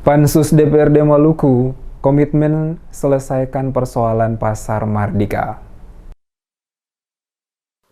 Pansus DPRD Maluku komitmen selesaikan persoalan Pasar Mardika.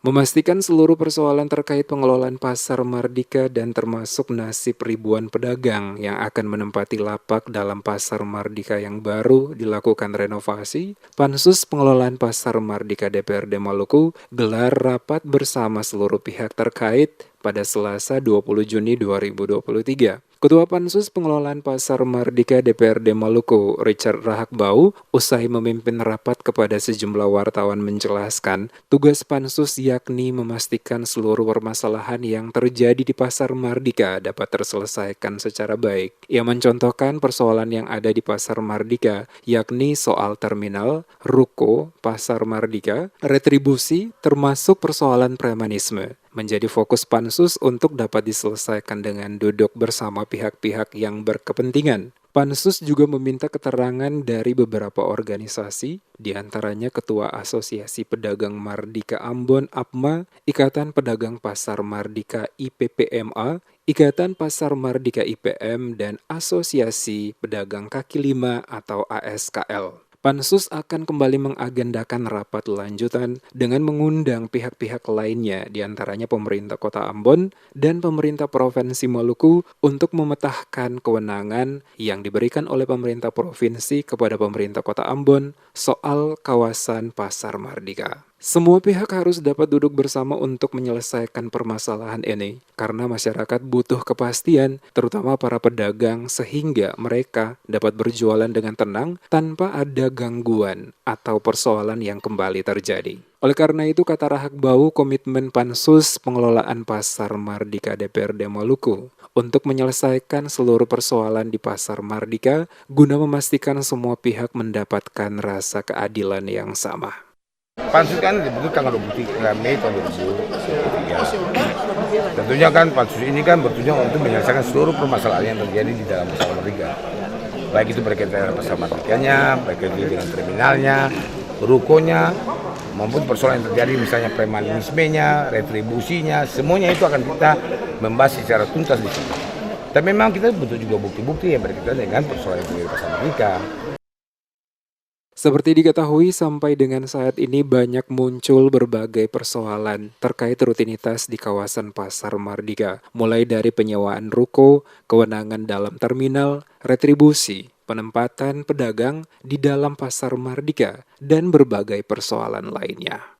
Memastikan seluruh persoalan terkait pengelolaan Pasar Mardika dan termasuk nasib ribuan pedagang yang akan menempati lapak dalam Pasar Mardika yang baru dilakukan renovasi, Pansus Pengelolaan Pasar Mardika DPRD Maluku gelar rapat bersama seluruh pihak terkait pada Selasa 20 Juni 2023. Ketua Pansus Pengelolaan Pasar Mardika DPRD Maluku, Richard Rahakbau, usai memimpin rapat kepada sejumlah wartawan menjelaskan, tugas Pansus yakni memastikan seluruh permasalahan yang terjadi di Pasar Mardika dapat terselesaikan secara baik. Ia mencontohkan persoalan yang ada di Pasar Mardika, yakni soal terminal, ruko, Pasar Mardika, retribusi, termasuk persoalan premanisme. Menjadi fokus Pansus untuk dapat diselesaikan dengan duduk bersama pihak-pihak yang berkepentingan. Pansus juga meminta keterangan dari beberapa organisasi, diantaranya Ketua Asosiasi Pedagang Mardika Ambon APMA, Ikatan Pedagang Pasar Mardika IPPMA, Ikatan Pasar Mardika IPM, dan Asosiasi Pedagang Kaki Lima atau ASKL. Pansus akan kembali mengagendakan rapat lanjutan dengan mengundang pihak-pihak lainnya, diantaranya pemerintah Kota Ambon dan pemerintah Provinsi Maluku untuk memetakan kewenangan yang diberikan oleh pemerintah provinsi kepada pemerintah Kota Ambon soal kawasan Pasar Mardika. Semua pihak harus dapat duduk bersama untuk menyelesaikan permasalahan ini, karena masyarakat butuh kepastian, terutama para pedagang, sehingga mereka dapat berjualan dengan tenang tanpa ada gangguan atau persoalan yang kembali terjadi. Oleh karena itu, kata Rahakbau, komitmen Pansus Pengelolaan Pasar Mardika DPRD Maluku untuk menyelesaikan seluruh persoalan di Pasar Mardika guna memastikan semua pihak mendapatkan rasa keadilan yang sama. Pansus kan dibentuk tanggal 23 Mei tahun 2023. Tentunya kan Pansus ini kan bertujuan untuk menyelesaikan seluruh permasalahan yang terjadi di dalam Pasar Mardika. Baik itu berkaitan dengan Pasar Mardikanya, baik itu dengan terminalnya, rukonya, maupun persoalan yang terjadi misalnya premanismenya, retribusinya, semuanya itu akan kita membahas secara tuntas di sini. Tapi memang kita butuh juga bukti-bukti yang berkaitan dengan persoalan yang terjadi di Pasar Mardika. Seperti diketahui, sampai dengan saat ini banyak muncul berbagai persoalan terkait rutinitas di kawasan Pasar Mardika, mulai dari penyewaan ruko, kewenangan dalam terminal, retribusi, penempatan pedagang di dalam Pasar Mardika, dan berbagai persoalan lainnya.